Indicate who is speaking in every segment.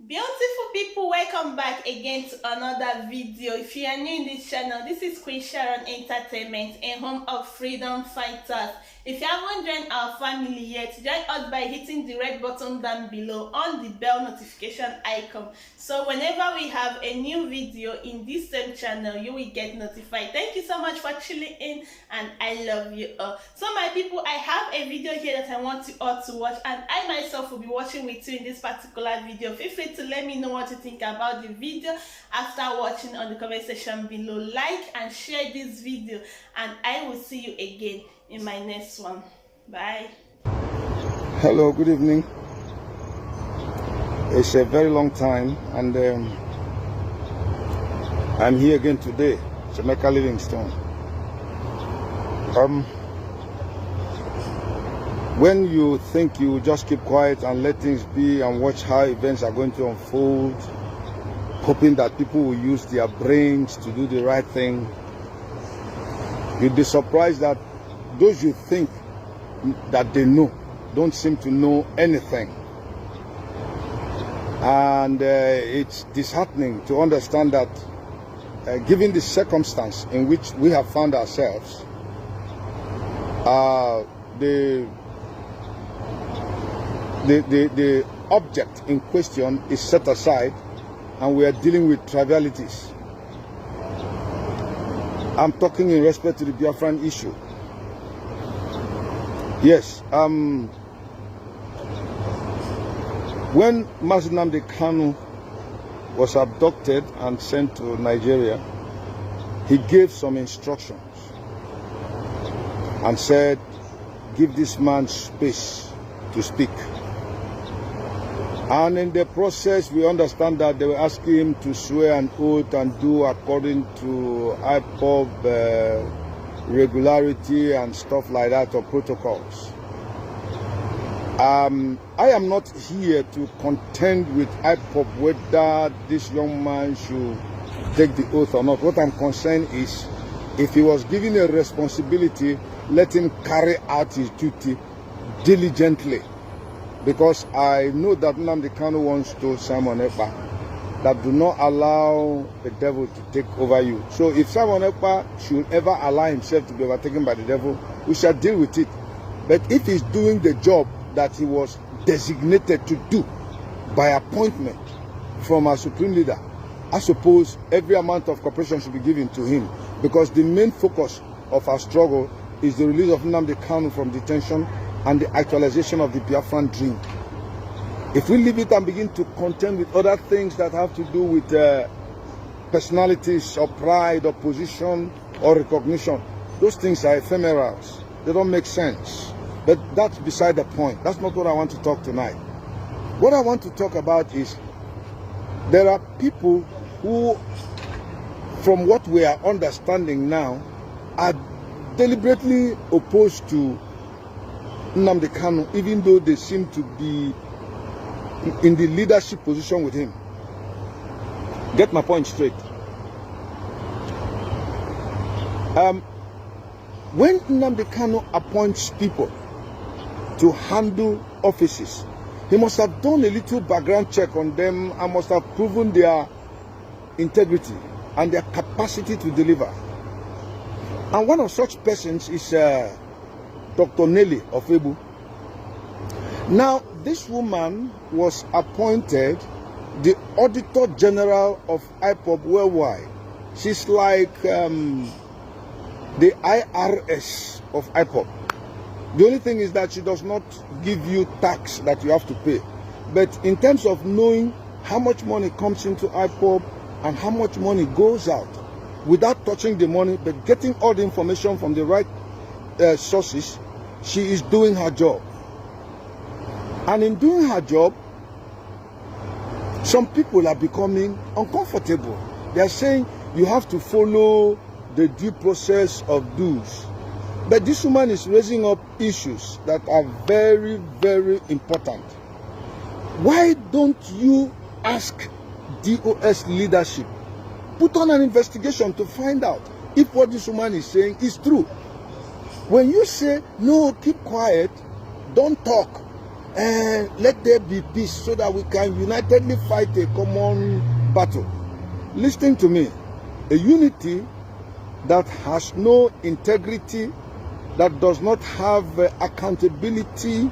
Speaker 1: Beautiful people, welcome back again to another video. If you are new in this channel, this is Queen Sharon Entertainment, a home of freedom fighters. If you haven't joined our family yet, join us by hitting the red button down below on the bell notification icon. So whenever we have a new video in this same channel, you will get notified. Thank you so much for tuning in, and I love you all. So my people, I have a video here that I want you all to watch, and I myself will be watching with you in this particular video. Feel free to let me know what you think about the video after watching on the comment section below. Like and share this video, and I will see you again in my next one. Bye.
Speaker 2: Hello, good evening. It's a very long time, and I'm here again today, Jamaica Livingstone. When you think you just keep quiet and let things be and watch how events are going to unfold, hoping that people will use their brains to do the right thing, you'd be surprised that those you think that they know don't seem to know anything. And it's disheartening to understand that given the circumstance in which we have found ourselves, the object in question is set aside and we are dealing with trivialities. I'm talking in respect to the Biafran issue. Yes, when Mazi Nnamdi Kanu was abducted and sent to Nigeria, he gave some instructions and said, give this man space to speak. And in the process, we understand that they were asking him to swear an oath and do according to IPOB regularity and stuff like that, or protocols. I am not here to contend with IPOB whether this young man should take the oath or not. What I'm concerned is, if he was given a responsibility, let him carry out his duty diligently. Because I know that Nnamdi Kanu once told Simon Ekpa that do not allow the devil to take over you. So if Simon Ekpa should ever allow himself to be overtaken by the devil, we shall deal with it. But if he's doing the job that he was designated to do by appointment from our supreme leader, I suppose every amount of cooperation should be given to him, because the main focus of our struggle is the release of Nnamdi Kanu from detention and the actualization of the Biafran dream. If we leave it and begin to contend with other things that have to do with personalities or pride or position or recognition, those things are ephemerals. They don't make sense. But that's beside the point. That's not what I want to talk tonight. What I want to talk about is there are people who, from what we are understanding now, are deliberately opposed to Nnamdi Kanu, even though they seem to be in the leadership position with him. Get my point straight. When Nnamdi Kanu appoints people to handle offices, he must have done a little background check on them and must have proven their integrity and their capacity to deliver. And one of such persons is Dr. Nelly of Ebu. Now, this woman was appointed the Auditor General of IPOB worldwide. She's like the IRS of IPOB. The only thing is that she does not give you tax that you have to pay. But in terms of knowing how much money comes into IPOB and how much money goes out, without touching the money, but getting all the information from the right sources, she is doing her job. And in doing her job, some people are becoming uncomfortable. They are saying you have to follow the due process of dues. But this woman is raising up issues that are very, very important. Why don't you ask DOS leadership, put on an investigation to find out if what this woman is saying is true? When you say, no, keep quiet, don't talk, let there be peace so that we can unitedly fight a common battle. Listen to me. A unity that has no integrity, that does not have accountability,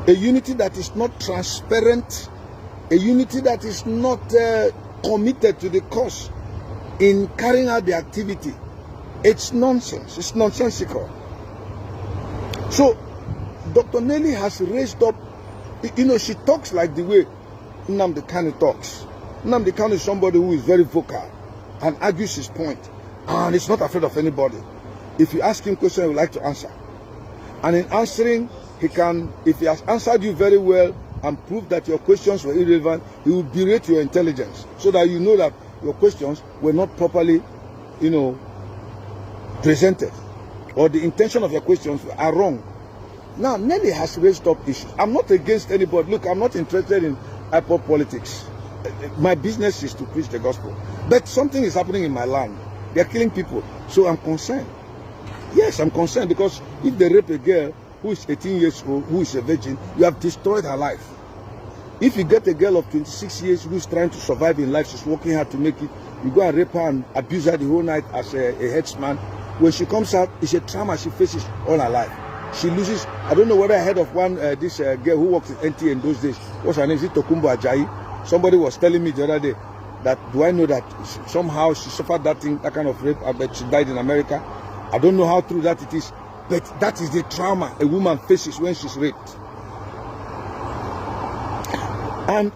Speaker 2: a unity that is not transparent, a unity that is not committed to the cause in carrying out the activity. It's nonsense. It's nonsensical. So, Dr. Nelly has raised up, you know, she talks like the way Nnamdi Kanu talks. Nnamdi Kanu is somebody who is very vocal and argues his point, and he's not afraid of anybody. If you ask him questions, he would like to answer. And in answering, he can, if he has answered you very well and proved that your questions were irrelevant, he will berate your intelligence so that you know that your questions were not properly, you know, presented, or the intention of your questions are wrong. Now, Nelly has raised up issues. I'm not against anybody. Look, I'm not interested in IPOB politics. My business is to preach the gospel. But something is happening in my land. They're killing people. So I'm concerned. Yes, I'm concerned, because if they rape a girl who is 18 years old, who is a virgin, you have destroyed her life. If you get a girl of 26 years who is trying to survive in life, she's working hard to make it, you go and rape her and abuse her the whole night as a headsman. When she comes out, it's a trauma she faces all her life. She loses. I don't know whether I heard of one, this girl who worked in NTA in those days. What's her name? Is it Tokumbo Ajayi? Somebody was telling me the other day that, do I know that somehow she suffered that thing, that kind of rape, but she died in America. I don't know how true that it is, but that is the trauma a woman faces when she's raped. And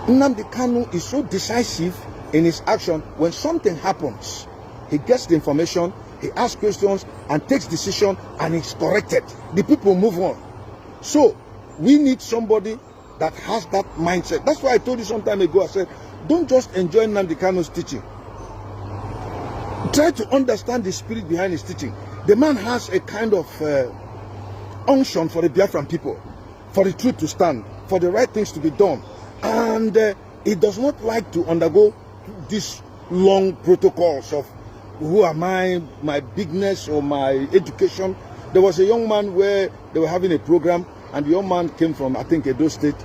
Speaker 2: Nnamdi Kanu is so decisive in his action. When something happens, he gets the information, he asks questions and takes decision, and it's corrected. The people move on. So we need somebody that has that mindset. That's why I told you some time ago, I said, don't just enjoy Nnamdi Kanu's teaching. Try to understand the spirit behind his teaching. The man has a kind of unction for the Biafran people, for the truth to stand, for the right things to be done. And he does not like to undergo these long protocols of who am I, my bigness or my education. There was a young man where they were having a program, and the young man came from, I think, Edo State,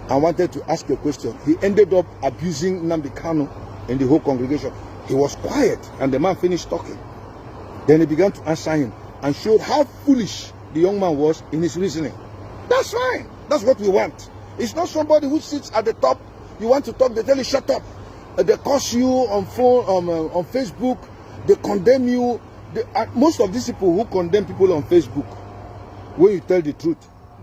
Speaker 2: and wanted to ask a question. He ended up abusing Nnamdi Kanu in the whole congregation. He was quiet, and the man finished talking. Then he began to answer him and showed how foolish the young man was in his reasoning. That's fine. That's what we want. It's not somebody who sits at the top. You want to talk, they tell you shut up. They curse you on phone, on Facebook. They condemn you. Most of these people who condemn people on Facebook, when you tell the truth,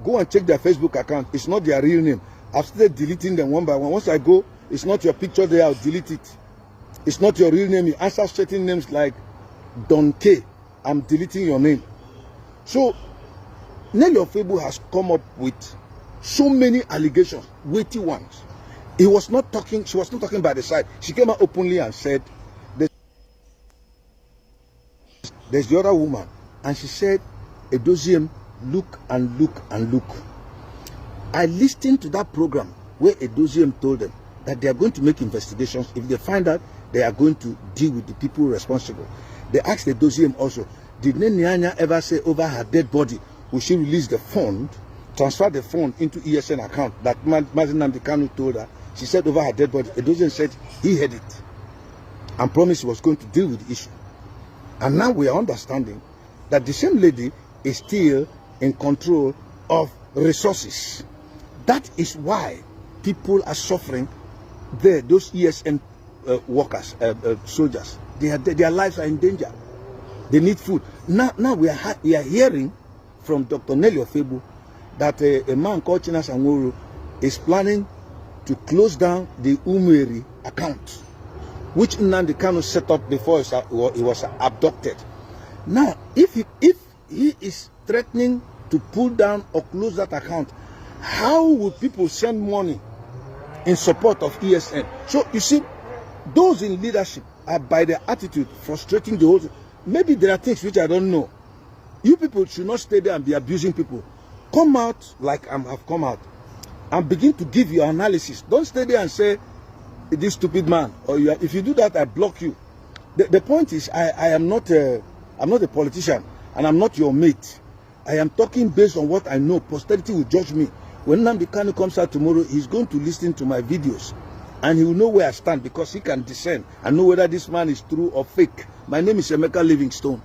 Speaker 2: go and check their Facebook account. It's not their real name. I've started deleting them one by one. Once I go, it's not your picture there, I'll delete it. It's not your real name. You answer certain names like Don K. I'm deleting your name. So Nelly Ofebu has come up with so many allegations, weighty ones. He was not talking, she was not talking by the side. She came out openly and said, there's the other woman. And she said, Edoziem, look and look and look. I listened to that program where Edoziem told them that they are going to make investigations. If they find out, they are going to deal with the people responsible. They asked Edoziem also, did Nyanya ever say over her dead body, will she release the fund, transfer the fund into ESN account that Mazi Nnamdi Kanu told her? She said over her dead body. Edoziem said he had it and promised he was going to deal with the issue. And now we are understanding that the same lady is still in control of resources. That is why people are suffering there, those ESN workers, soldiers. Their lives are in danger. They need food. Now we are hearing from Dr. Nelly Ofebu that a man called Chinas Anworo is planning to close down the Umeri account, which Nnamdi Kanu set up before he was abducted. Now, if he is threatening to pull down or close that account, how will people send money in support of ESN? So you see, those in leadership are by their attitude frustrating the whole thing. Maybe there are things which I don't know. You people should not stay there and be abusing people. Come out like I have come out and begin to give your analysis. Don't stay there and say, this stupid man, or if you do that, I block you. The point is, I'm not a politician, and I'm not your mate. I am talking based on what I know. Posterity will judge me. When Nnamdi Kanu comes out tomorrow, he's going to listen to my videos. And he will know where I stand because he can discern and know whether this man is true or fake. My name is Emeka Livingstone.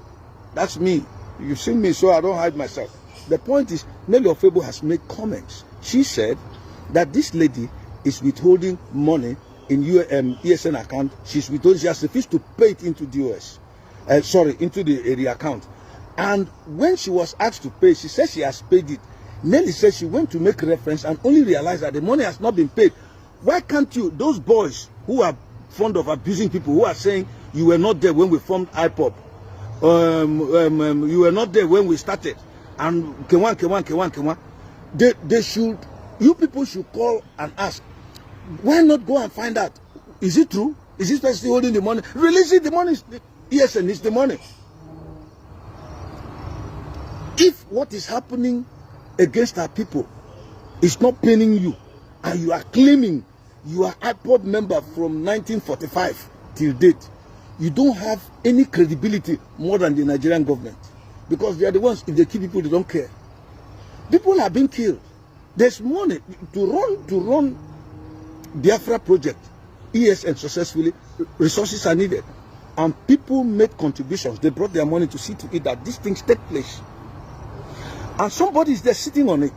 Speaker 2: That's me. You've seen me, so I don't hide myself. The point is, Nelly Ofebo has made comments. She said that this lady is withholding money in ESN account. She's withholding, she has refused to pay it into DOS. Into the area account. And when she was asked to pay, she said she has paid it. Nelly said she went to make reference and only realized that the money has not been paid. Why can't you, those boys who are fond of abusing people, who are saying you were not there when we formed IPOP, you were not there when we started, and Kewan, they should, you people should call and ask, why not go and find out? Is it true? Is this person holding the money? Releasing the money, yes, and it's the money. If what is happening against our people is not paining you, and you are claiming you are IPOB member from 1945 till date, you don't have any credibility more than the Nigerian government. Because they are the ones, if they kill people, they don't care. People are being killed. There's money to run Biafra project, ESN successfully, resources are needed. And people made contributions. They brought their money to see to it that these things take place. And somebody is there sitting on it.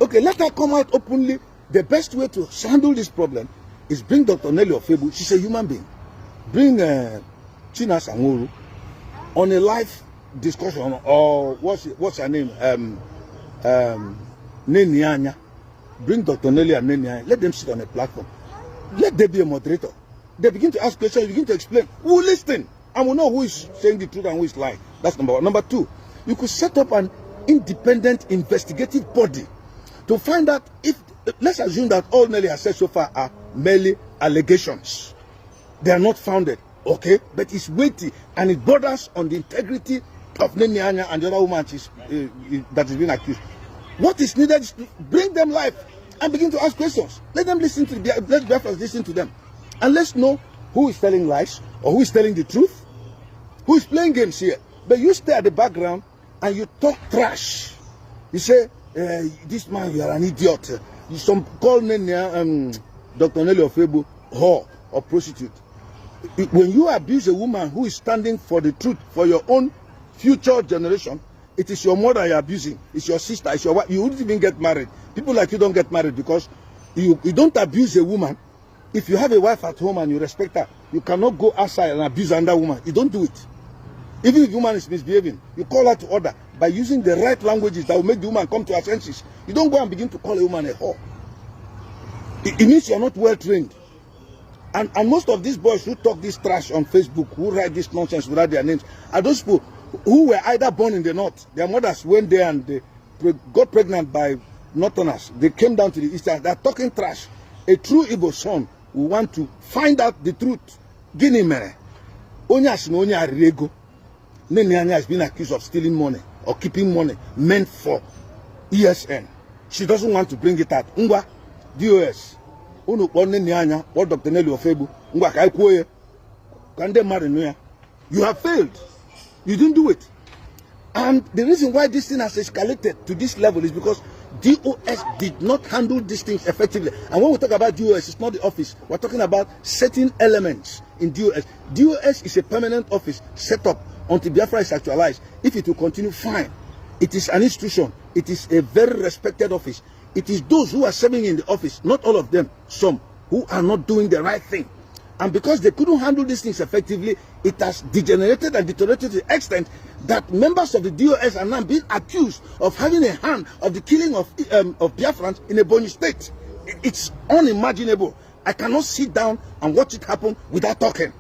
Speaker 2: Okay, let her come out openly. The best way to handle this problem is bring Dr. Nelly Ofebo. She's a human being. Bring China Sanguru on a live discussion, or what's her name? Nenianya. Bring Dr. Nelly and Nenianya. Let them sit on a platform. Let there be a moderator. They begin to ask questions, you begin to explain. We will listen and we know who is saying the truth and who is lying. That's number one. Number two, you could set up an independent investigative body to find out if, let's assume that all Nelly has said so far are merely allegations. They are not founded, okay? But it's weighty and it borders on the integrity of Nenianya and the other woman that is being accused. What is needed is to bring them live and begin to ask questions. Let them listen to let Biafrans listen to them. And let's know who is telling lies or who is telling the truth, who is playing games here. But you stay at the background and you talk trash. You say, this man, you are an idiot. You some call Dr. Nelly Ofebo whore or prostitute. When you abuse a woman who is standing for the truth for your own future generation, it is your mother you're abusing. It's your sister. It's your wife. You wouldn't even get married. People like you don't get married because you don't abuse a woman. If you have a wife at home and you respect her, you cannot go outside and abuse another woman. You don't do it. Even if the woman is misbehaving, you call her to order by using the right languages that will make the woman come to her senses. You don't go and begin to call a woman a whore. It means you're not well trained. And most of these boys who talk this trash on Facebook, who write this nonsense without their names, are those people who were either born in the north. Their mothers went there and they got pregnant by northerners. They came down to the eastern. They're talking trash. A true Igbo son will want to find out the truth. Gini mere. Onya Rego. Nenianya has been accused of stealing money or keeping money meant for ESN. She doesn't want to bring it out. Ngwa, DOS. Nenianya, what Dr. Nelly Ofebo. Ngwa, Kaikwoye. Kande Marinuya. You have failed. You didn't do it. And the reason why this thing has escalated to this level is because DOS did not handle these things effectively. And when we talk about DOS, it's not the office. We're talking about certain elements in DOS. DOS is a permanent office set up until Biafra is actualized. If it will continue, fine. It is an institution. It is a very respected office. It is those who are serving in the office, not all of them, some, who are not doing the right thing. And because they couldn't handle these things effectively, it has degenerated and deteriorated to the extent that members of the DOS are now being accused of having a hand of the killing of Biafrans in a Ebonyi state. It's unimaginable. I cannot sit down and watch it happen without talking.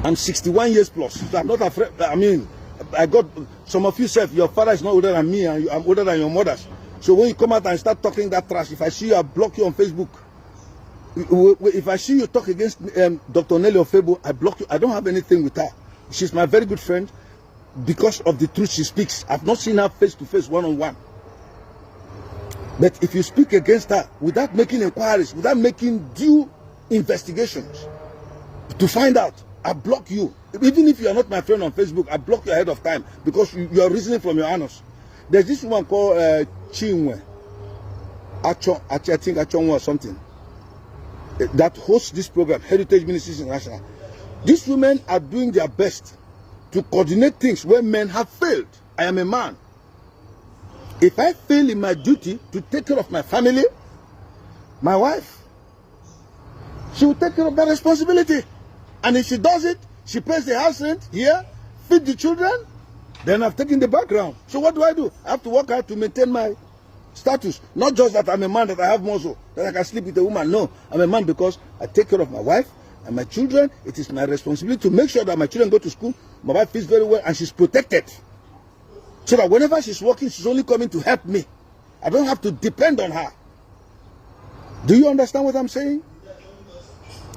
Speaker 2: I'm 61 years plus. So I'm not afraid. I mean, I got some of you said your father is not older than me and I'm older than your mothers. So when you come out and start talking that trash, if I see you, I'll block you on Facebook. If I see you talk against Dr. Nelly Ofebo, I block you. I don't have anything with her. She's my very good friend because of the truth she speaks. I've not seen her face to face, one-on-one. But if you speak against her without making inquiries, without making due investigations to find out, I block you. Even if you are not my friend on Facebook, I block you ahead of time because you are reasoning from your anus. There's this woman called Chinwe. I think Achonwa or something. That hosts this program, Heritage Ministries International. These women are doing their best to coordinate things where men have failed. I am a man. If I fail in my duty to take care of my family, my wife, she will take care of that responsibility. And if she does it, she pays the house rent here, feed the children, then I've taken the background. So what do? I have to work hard to maintain my status. Not just that I'm a man, that I have muscle, that I can sleep with a woman. No, I'm a man because I take care of my wife and my children. It is my responsibility to make sure that my children go to school, my wife feels very well, and she's protected. So that whenever she's working, she's only coming to help me. I don't have to depend on her. Do you understand what I'm saying?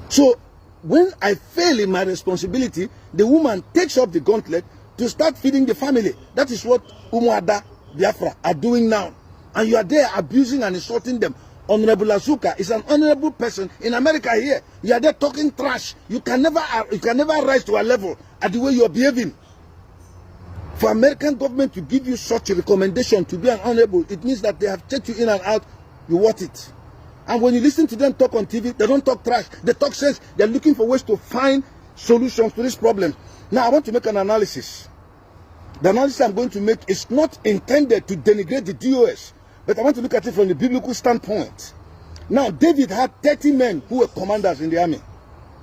Speaker 2: So, when I fail in my responsibility, the woman takes up the gauntlet to start feeding the family. That is what Umuada Biafra are doing now. And you are there abusing and insulting them. Honorable Azuka is an honorable person in America here. You are there talking trash. You can never rise to a level at the way you are behaving. For American government to give you such a recommendation to be an honorable, it means that they have checked you in and out. You want it. And when you listen to them talk on TV, they don't talk trash. They talk sense. They're looking for ways to find solutions to this problem. Now, I want to make an analysis. The analysis I'm going to make is not intended to denigrate the DOS, but I want to look at it from the biblical standpoint. Now, David had 30 men who were commanders in the army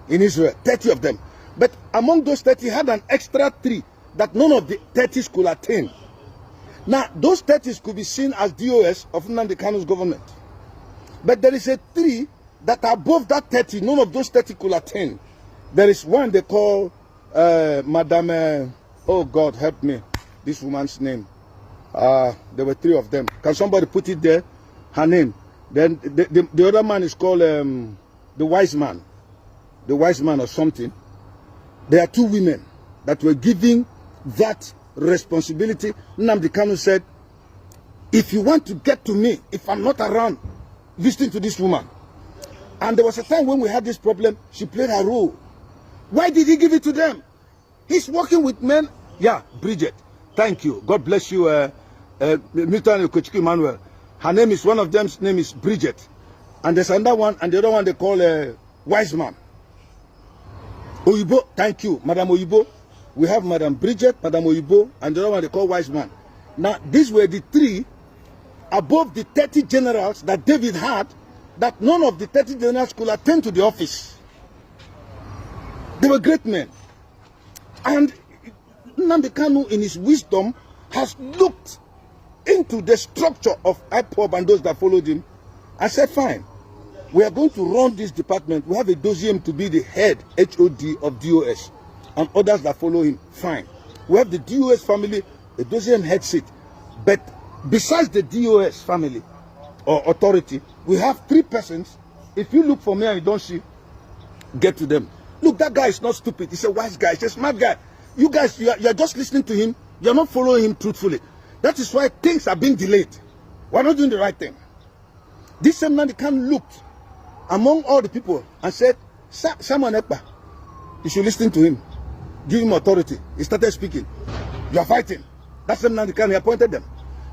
Speaker 2: in Israel, 30 of them. But among those 30, he had an extra 3 that none of the 30s could attain. Now, those 30s could be seen as DOS of Nnamdi Kanu's government. But there is a 3 that are above that 30, none of those 30 could attain. There is one they call Madame, oh God, help me, this woman's name. There were 3 of them. Can somebody put it there? Her name. Then the other man is called the wise man. The wise man or something. There are 2 women that were giving that responsibility. Nnamdi Kanu said, if you want to get to me, if I'm not around, listen to this woman. And there was a time when we had this problem, she played her role. Why did he give it to them? He's working with men. Yeah, Bridget. Thank you. God bless you, Milton Kochiki Emmanuel. Her name is, one of them's name is Bridget. And there's another one, and the other one they call Wise Man. Oyibo, thank you, Madam Oyibo. We have Madam Bridget, Madam Oyibo, and the other one they call Wise Man. Now, these were the 3 above the 30 generals that David had, that none of the 30 generals could attend to the office. They were great men. And Nnamdi Kanu, in his wisdom, has looked into the structure of IPOB and those that followed him and said, fine, we are going to run this department. We have a Doziem to be the head, HOD of DOS, and others that follow him. Fine. We have the DOS family, a Doziem head seat. But besides the DOS family or authority, we have 3 persons. If you look for me and you don't see, get to them. Look, that guy is not stupid. He's a wise guy. He's a smart guy. You guys, you are just listening to him. You are not following him truthfully. That is why things are being delayed. We are not doing the right thing. This same man looked among all the people and said, Simon Ekpa, you should listen to him. Give him authority. He started speaking. You are fighting. That same man he appointed them.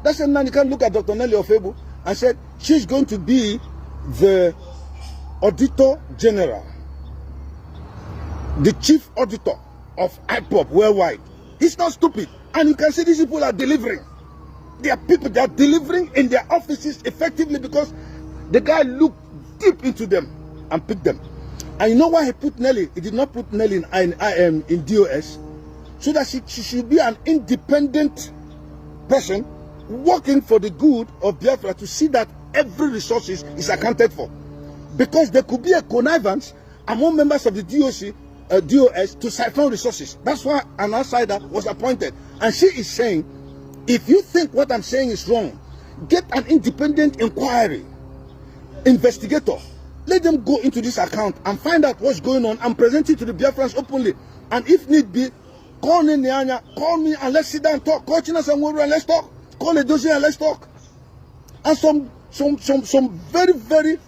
Speaker 2: That same man look at Dr. Nelly Ofebu and said, she's going to be the Auditor General, the Chief Auditor of IPOB worldwide. He's not stupid. And you can see these people are delivering. They are people that are delivering in their offices effectively because the guy looked deep into them and picked them. And you know why he put Nelly? He did not put Nelly in DOS, so that she should be an independent person working for the good of Biafra, to see that every resource is accounted for. Because there could be a connivance among members of the DOS to siphon resources. That's why an outsider was appointed. And she is saying, if you think what I'm saying is wrong, get an independent inquiry investigator. Let them go into this account and find out what's going on and present it to the Biafrans openly. And if need be, call Nyanya, call me and let's sit down and talk. Call Chinas and Wuru and let's talk. Call Edozie and let's talk. And some very, very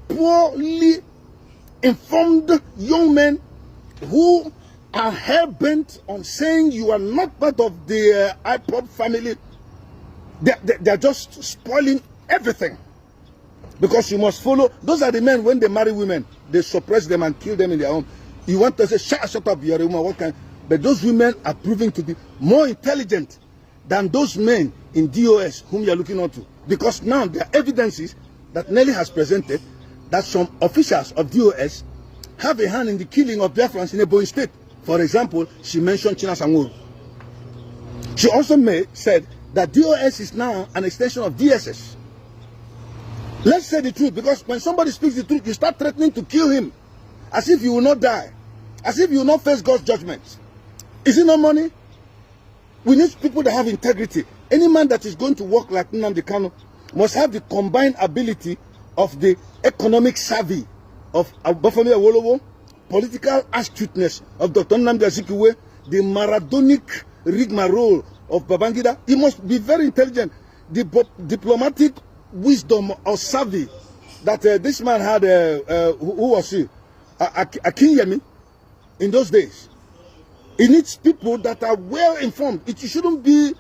Speaker 2: poorly informed young men who are hell-bent on saying you are not part of the IPOB family, they're just spoiling everything. Because you must follow. Those are the men, when they marry women, they suppress them and kill them in their home. You want to say, shut up, you're a woman, what kind? But those women are proving to be more intelligent than those men in DOS whom you're looking onto. Because now there are evidences that Nelly has presented that some officials of DOS have a hand in the killing of Biafrans in Ebonyi State. For example, she mentioned Chinasa Nworu. She also said that DOS is now an extension of DSS. Let's say the truth, because when somebody speaks the truth, you start threatening to kill him, as if you will not die, as if you will not face God's judgments. Is it not money? We need people that have integrity. Any man that is going to work like Nnamdi Kanu must have the combined ability of the economic savvy of Obafemi Awolowo, political astuteness of Dr. Nnamdi Azikiwe, the Maradonic rigmarole of Babangida. He must be very intelligent. The diplomatic wisdom or savvy that this man had, who was he? Akinyemi, in those days. He needs people that are well informed. It shouldn't be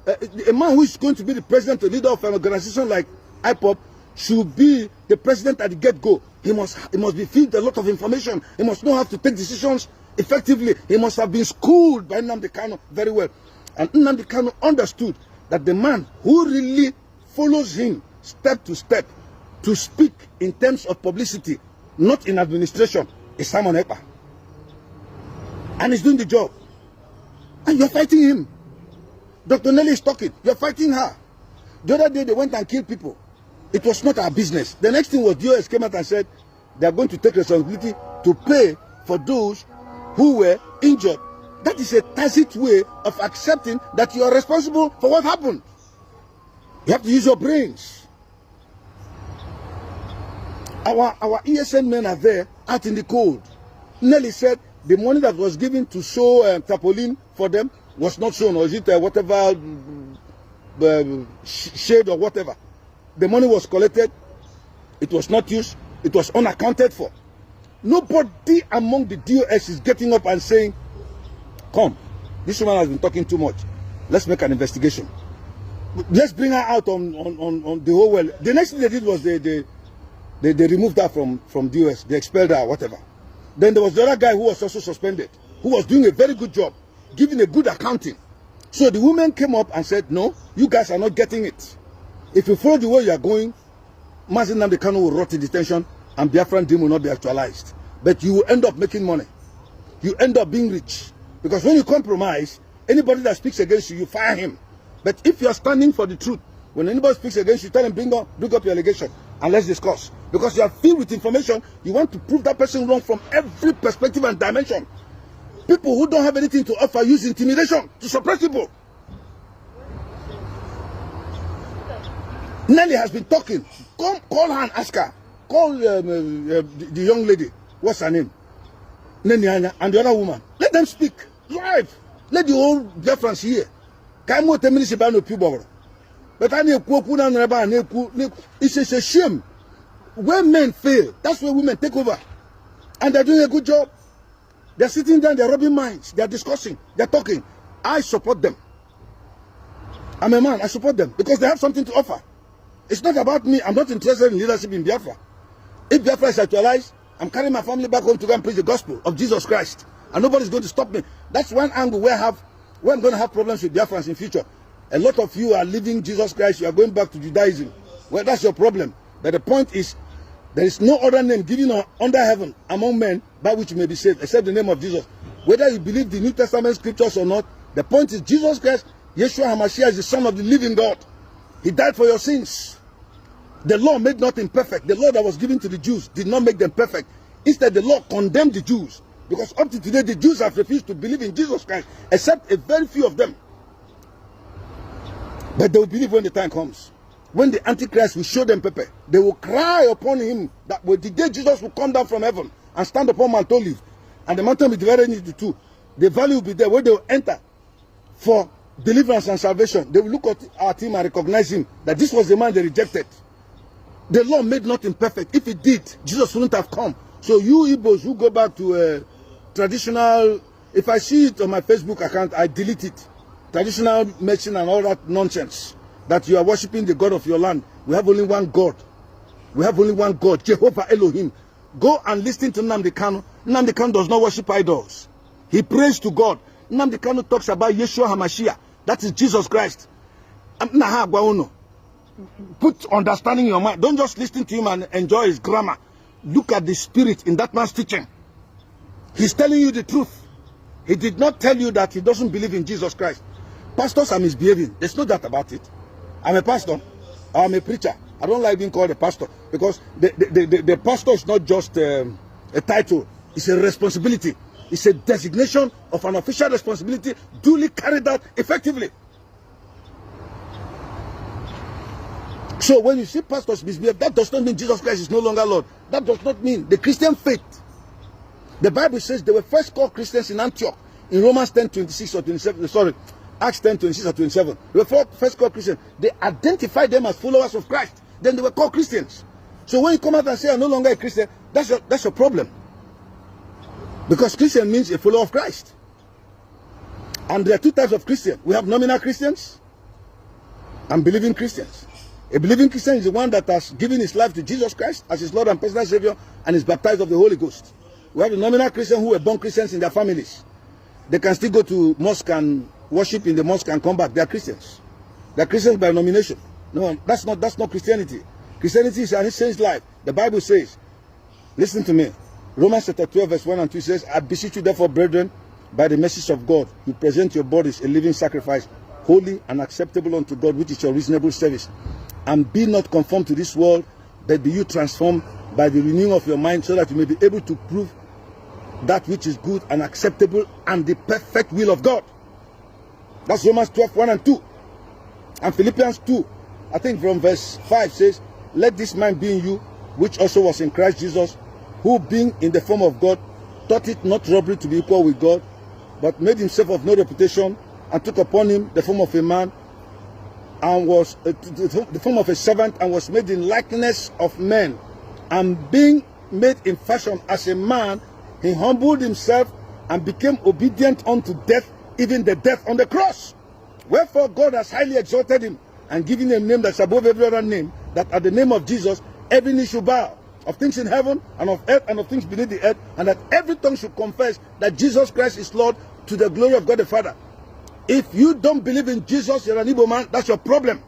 Speaker 2: a man who is going to be the president or leader of an organization like IPOB should be the president at the get-go. He must be fed a lot of information. He must know how to take decisions effectively. He must have been schooled by Nnamdi Kanu very well. And Nnamdi Kanu understood that the man who really follows him step to step to speak in terms of publicity, not in administration, is Simon Ekpa. And he's doing the job. And you're fighting him. Dr. Nelly is talking. You're fighting her. The other day they went and killed people. It was not our business. The next thing was DOS came out and said they are going to take responsibility to pay for those who were injured. That is a tacit way of accepting that you are responsible for what happened. You have to use your brains. Our ESN men are there out in the cold. Nelly said the money that was given to show tarpaulin for them was not shown, or is it whatever shade or whatever. The money was collected, it was not used, it was unaccounted for. Nobody among the DOS is getting up and saying, come, this woman has been talking too much. Let's make an investigation. Let's bring her out on the whole world. The next thing they did was they removed her from DOS. They expelled her, whatever. Then there was the other guy who was also suspended, who was doing a very good job, giving a good accounting. So the women came up and said, no, you guys are not getting it. If you follow the way you are going, Mazi Nnamdi Kanu will rot in detention and Biafran dream will not be actualized. But you will end up making money. You end up being rich. Because when you compromise, anybody that speaks against you, you fire him. But if you are standing for the truth, when anybody speaks against you, tell them, bring up your allegation and let's discuss. Because you are filled with information, you want to prove that person wrong from every perspective and dimension. People who don't have anything to offer use intimidation to suppress people. Nelly has been talking. Come, call her and ask her. Call the young lady. What's her name? Nenianya and the other woman. Let them speak live. Let the whole Biafrans hear. But it's a shame. When men fail, that's where women take over. And they're doing a good job. They're sitting down, they're rubbing minds, they're discussing, they're talking. I support them. I'm a man, I support them because they have something to offer. It's not about me. I'm not interested in leadership in Biafra. If Biafra is actualized, I'm carrying my family back home to go and preach the gospel of Jesus Christ. And nobody's going to stop me. That's one angle where I'm going to have problems with Biafrans in future. A lot of you are leaving Jesus Christ. You are going back to Judaism. Well, that's your problem. But the point is, there is no other name given under heaven among men by which you may be saved, except the name of Jesus. Whether you believe the New Testament scriptures or not, the point is Jesus Christ, Yeshua HaMashiach, is the Son of the living God. He died for your sins. The law made nothing perfect. The law that was given to the Jews did not make them perfect. Instead, the law condemned the Jews. Because up to today, the Jews have refused to believe in Jesus Christ, except a very few of them. But they will believe when the time comes. When the Antichrist will show them pepper, they will cry upon him that the day Jesus will come down from heaven and stand upon Mount Olive, and the mountain will be divided into two. The valley will be there where they will enter for deliverance and salvation. They will look at him and recognize him, that this was the man they rejected. The law made nothing perfect. If it did, Jesus wouldn't have come. So you Igbos who go back to traditional If I see it on my Facebook account, I delete it. Traditional medicine and all that nonsense. That you are worshiping the God of your land. We have only one God. We have only one God, Jehovah Elohim. Go and listen to Nnamdi Kanu. Nnamdi Kanu does not worship idols. He prays to God. Nnamdi Kanu talks about Yeshua HaMashiach. That is Jesus Christ. Put understanding in your mind. Don't just listen to him and enjoy his grammar. Look at the spirit in that man's teaching. He's telling you the truth. He did not tell you that he doesn't believe in Jesus Christ. Pastors are misbehaving. There's no doubt about it. I'm a pastor. I'm a preacher. I don't like being called a pastor because the pastor is not just a title. It's a responsibility. It's a designation of an official responsibility duly carried out effectively. So when you see pastors misbehave, that does not mean Jesus Christ is no longer Lord. That does not mean the Christian faith. The Bible says they were first called Christians in Antioch in Romans 10:26 or 27. Sorry, Acts 10:26 or 27. They were first called Christians. They identified them as followers of Christ. Then they were called Christians. So when you come out and say I'm no longer a Christian, that's your problem. Because Christian means a follower of Christ. And there are two types of Christians. We have nominal Christians and believing Christians. A believing Christian is the one that has given his life to Jesus Christ as his Lord and personal Savior and is baptized of the Holy Ghost. We have the nominal Christians who were born Christians in their families. They can still go to mosque and worship in the mosque and come back. They are Christians. They are Christians by nomination. No, that's not Christianity. Christianity is an essence life. The Bible says, listen to me. Romans chapter 12 verse 1 and 2 says, I beseech you therefore, brethren, by the mercies of God, you present your bodies a living sacrifice, holy and acceptable unto God, which is your reasonable service. And be not conformed to this world, but be you transformed by the renewing of your mind, so that you may be able to prove that which is good and acceptable and the perfect will of God. That's Romans 12, 1 and 2. And Philippians 2, I think from verse 5 says, let this mind be in you, which also was in Christ Jesus, who being in the form of God, thought it not robbery to be equal with God, but made himself of no reputation, and took upon him the form of a man, and was the form of a servant, and was made in likeness of men. And being made in fashion as a man, he humbled himself and became obedient unto death, even the death on the cross. Wherefore God has highly exalted him and given him a name that's above every other name, that at the name of Jesus every knee should bow, of things in heaven and of earth and of things beneath the earth, and that every tongue should confess that Jesus Christ is Lord, to the glory of God the Father. If you don't believe in Jesus, you're an Igbo man. That's your problem.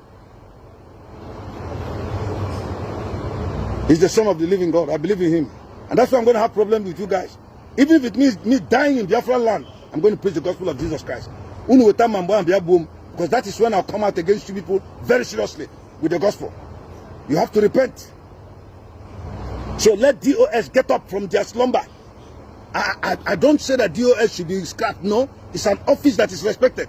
Speaker 2: He's the Son of the living God. I believe in him. And that's why I'm going to have problems with you guys. Even if it means me dying in Biafra land, I'm going to preach the gospel of Jesus Christ. Because that is when I'll come out against you people very seriously with the gospel. You have to repent. So let DOS get up from their slumber. I don't say that DOS should be scrapped. No, it's an office that is respected.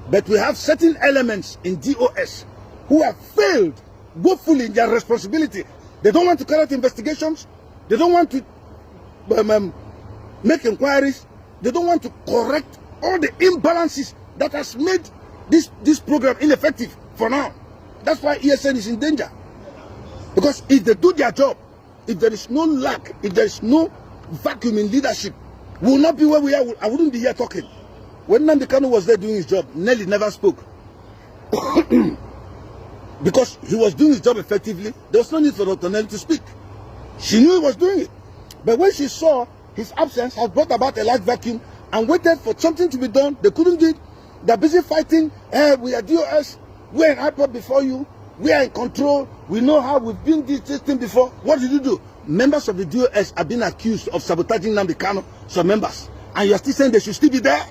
Speaker 2: But we have certain elements in DOS who have failed woefully in their responsibility. They don't want to carry out investigations. They don't want to make inquiries. They don't want to correct all the imbalances that has made this program ineffective for now. That's why ESN is in danger. Because if they do their job, if there is no lack, if there is no vacuum in leadership, we will not be where we are. I wouldn't be here talking. When Nnamdi Kanu was there doing his job, Nelly never spoke. Because he was doing his job effectively, there was no need for Dr. Nelly to speak. She knew he was doing it. But when she saw his absence has brought about a large vacuum and waited for something to be done, they couldn't do it. They're busy fighting. We are DOS. We're in IPOB before you. We are in control. We know how we've been this thing before. What did you do? Members of the DOS have been accused of sabotaging Nnamdi Kanu, some members. And you're still saying they should still be there?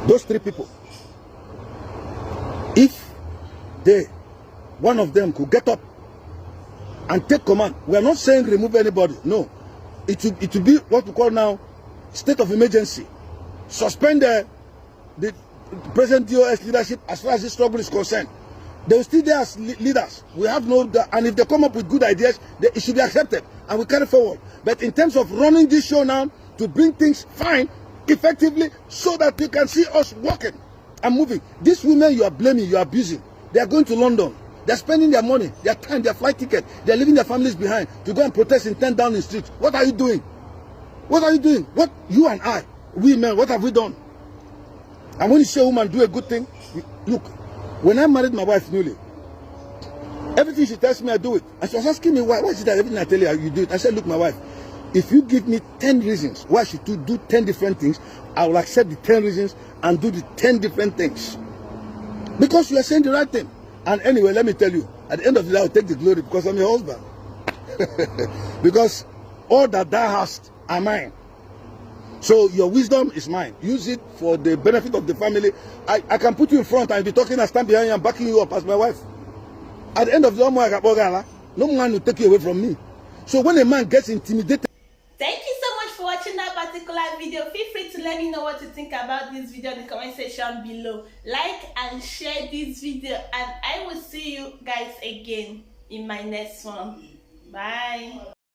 Speaker 2: Those three people, if one of them could get up and take command, we are not saying remove anybody. No. It will be what we call now state of emergency. Suspend the present DOS leadership as far as this struggle is concerned. They will still there as leaders. We have no, and if they come up with good ideas, it should be accepted and we carry forward. But in terms of running this show now to bring things fine, effectively, so that you can see us working and moving. These women you are blaming, you are abusing, they are going to London. They're spending their money, their time, their flight ticket. They're leaving their families behind to go and protest in 10 Downing Street. What are you doing? What are you doing? What, you and I, we men, what have we done? And when you see a woman do a good thing, look, when I married my wife newly, everything she tells me, I do it. And she was asking me, why is it that everything I tell you, you do it? I said, look, my wife, if you give me 10 reasons why I should do 10 different things, I will accept the 10 reasons and do the 10 different things. Because you are saying the right thing. And anyway, let me tell you, at the end of the day, I'll take the glory because I'm your husband. Because all that thou hast are mine. So your wisdom is mine. Use it for the benefit of the family. I can put you in front and be talking and stand behind you and backing you up as my wife. At the end of the day, no man will take you away from me. So when a man gets intimidated,
Speaker 1: thank you so much for watching that particular video. Feel free to let me know what you think about this video in the comment section below. Like and share this video, and I will see you guys again in my next one. Bye.